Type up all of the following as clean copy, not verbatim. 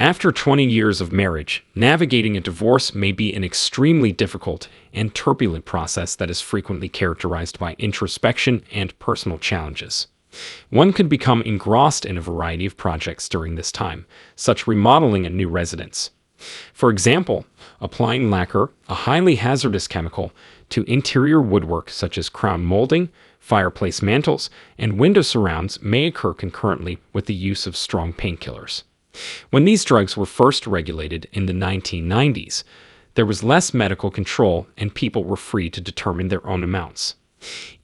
After 20 years of marriage, navigating a divorce may be an extremely difficult and turbulent process that is frequently characterized by introspection and personal challenges. One could become engrossed in a variety of projects during this time, such remodeling a new residence. For example, applying lacquer, a highly hazardous chemical, to interior woodwork such as crown molding, fireplace mantles, and window surrounds may occur concurrently with the use of strong painkillers. When these drugs were first regulated in the 1990s, there was less medical control and people were free to determine their own amounts.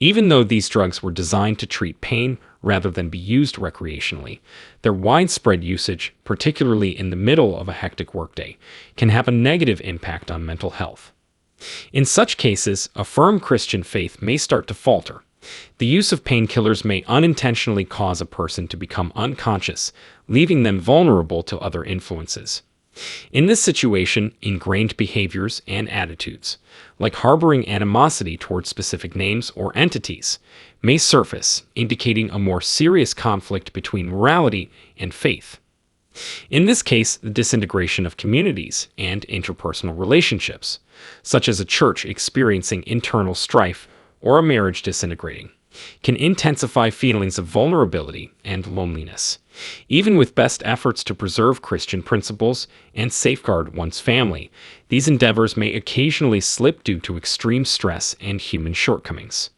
Even though these drugs were designed to treat pain rather than be used recreationally, their widespread usage, particularly in the middle of a hectic workday, can have a negative impact on mental health. In such cases, a firm Christian faith may start to falter. The use of painkillers may unintentionally cause a person to become unconscious, leaving them vulnerable to other influences. In this situation, ingrained behaviors and attitudes, like harboring animosity towards specific names or entities, may surface, indicating a more serious conflict between morality and faith. In this case, the disintegration of communities and interpersonal relationships, such as a church experiencing internal strife or a marriage disintegrating, can intensify feelings of vulnerability and loneliness. Even with best efforts to preserve Christian principles and safeguard one's family, these endeavors may occasionally slip due to extreme stress and human shortcomings.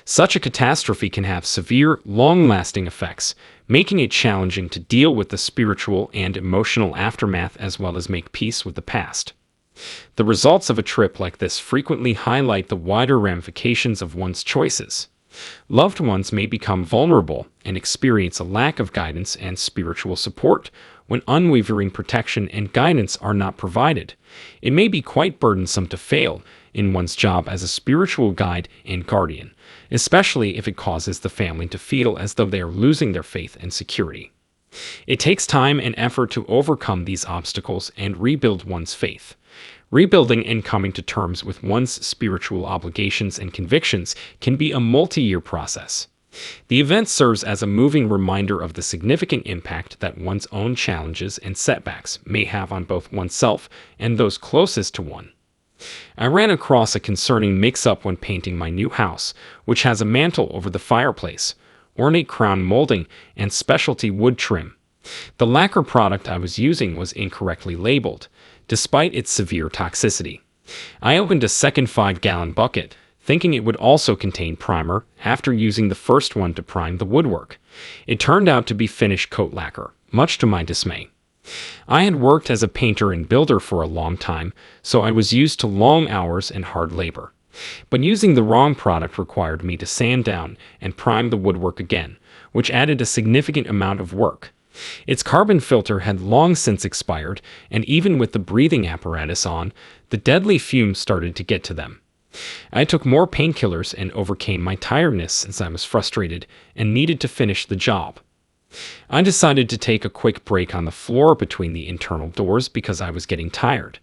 Such a catastrophe can have severe, long-lasting effects, making it challenging to deal with the spiritual and emotional aftermath as well as make peace with the past. The results of a trip like this frequently highlight the wider ramifications of one's choices. Loved ones may become vulnerable and experience a lack of guidance and spiritual support when unwavering protection and guidance are not provided. It may be quite burdensome to fail in one's job as a spiritual guide and guardian, especially if it causes the family to feel as though they are losing their faith and security. It takes time and effort to overcome these obstacles and rebuild one's faith. Rebuilding and coming to terms with one's spiritual obligations and convictions can be a multi-year process. The event serves as a moving reminder of the significant impact that one's own challenges and setbacks may have on both oneself and those closest to one. I ran across a concerning mix-up when painting my new house, which has a mantle over the fireplace, ornate crown molding, and specialty wood trim. The lacquer product I was using was incorrectly labeled, despite its severe toxicity. I opened a second 5-gallon bucket, thinking it would also contain primer, after using the first one to prime the woodwork. It turned out to be finish coat lacquer, much to my dismay. I had worked as a painter and builder for a long time, so I was used to long hours and hard labor. But using the wrong product required me to sand down and prime the woodwork again, which added a significant amount of work. Its carbon filter had long since expired, and even with the breathing apparatus on, the deadly fumes started to get to them. I took more painkillers and overcame my tiredness since I was frustrated and needed to finish the job. I decided to take a quick break on the floor between the internal doors because I was getting tired.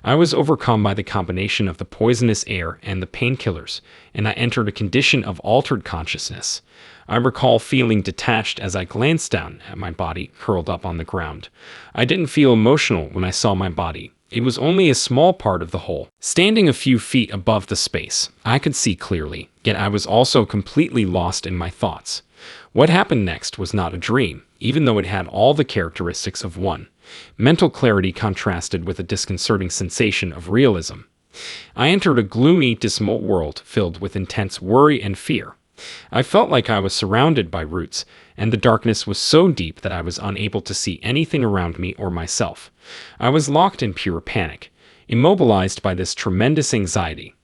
I was overcome by the combination of the poisonous air and the painkillers, and I entered a condition of altered consciousness. I recall feeling detached as I glanced down at my body curled up on the ground. I didn't feel emotional when I saw my body. It was only a small part of the whole. Standing a few feet above the space, I could see clearly, yet I was also completely lost in my thoughts. What happened next was not a dream, even though it had all the characteristics of one. Mental clarity contrasted with a disconcerting sensation of realism. I entered a gloomy, dismal world filled with intense worry and fear. I felt like I was surrounded by roots, and the darkness was so deep that I was unable to see anything around me or myself. I was locked in pure panic, immobilized by this tremendous anxiety.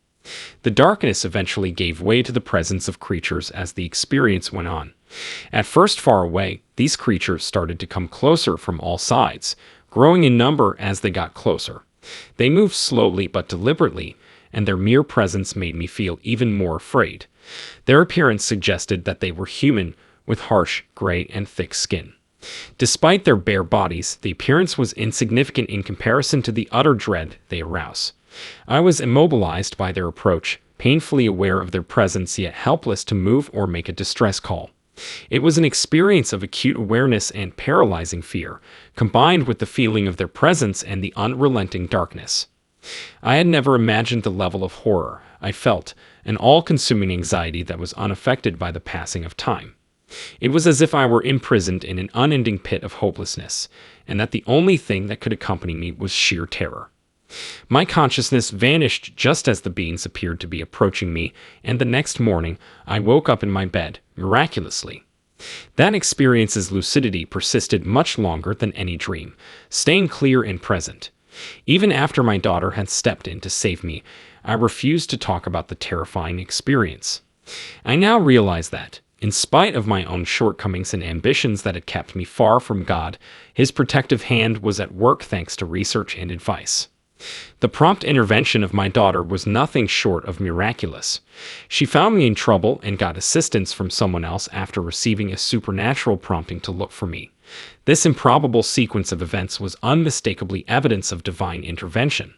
The darkness eventually gave way to the presence of creatures as the experience went on. At first far away, these creatures started to come closer from all sides, growing in number as they got closer. They moved slowly but deliberately, and their mere presence made me feel even more afraid. Their appearance suggested that they were human, with harsh, gray, and thick skin. Despite their bare bodies, the appearance was insignificant in comparison to the utter dread they arouse. I was immobilized by their approach, painfully aware of their presence yet helpless to move or make a distress call. It was an experience of acute awareness and paralyzing fear, combined with the feeling of their presence and the unrelenting darkness. I had never imagined the level of horror I felt, an all-consuming anxiety that was unaffected by the passing of time. It was as if I were imprisoned in an unending pit of hopelessness, and that the only thing that could accompany me was sheer terror. My consciousness vanished just as the beings appeared to be approaching me, and the next morning I woke up in my bed, miraculously. That experience's lucidity persisted much longer than any dream, staying clear and present. Even after my daughter had stepped in to save me, I refused to talk about the terrifying experience. I now realize that, in spite of my own shortcomings and ambitions that had kept me far from God, His protective hand was at work thanks to research and advice. The prompt intervention of my daughter was nothing short of miraculous. She found me in trouble and got assistance from someone else after receiving a supernatural prompting to look for me. This improbable sequence of events was unmistakably evidence of divine intervention.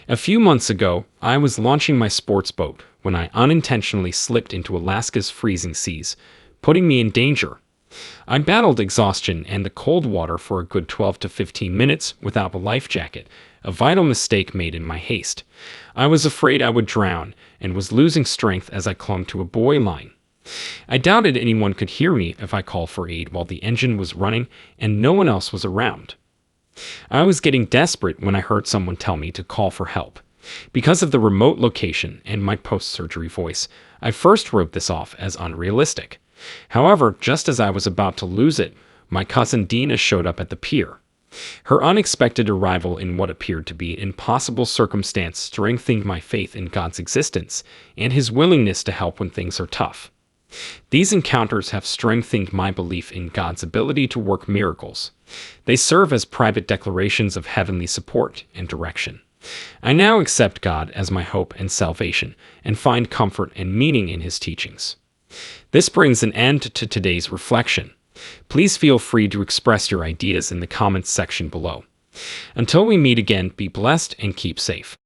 A few months ago, I was launching my sports boat when I unintentionally slipped into Alaska's freezing seas, putting me in danger. I battled exhaustion and the cold water for a good 12 to 15 minutes without a life jacket, a vital mistake made in my haste. I was afraid I would drown and was losing strength as I clung to a buoy line. I doubted anyone could hear me if I called for aid while the engine was running and no one else was around. I was getting desperate when I heard someone tell me to call for help. Because of the remote location and my post-surgery voice, I first wrote this off as unrealistic. However, just as I was about to lose it, my cousin Dina showed up at the pier. Her unexpected arrival in what appeared to be an impossible circumstance strengthened my faith in God's existence and His willingness to help when things are tough. These encounters have strengthened my belief in God's ability to work miracles. They serve as private declarations of heavenly support and direction. I now accept God as my hope and salvation and find comfort and meaning in His teachings. This brings an end to today's reflection. Please feel free to express your ideas in the comments section below. Until we meet again, be blessed and keep safe.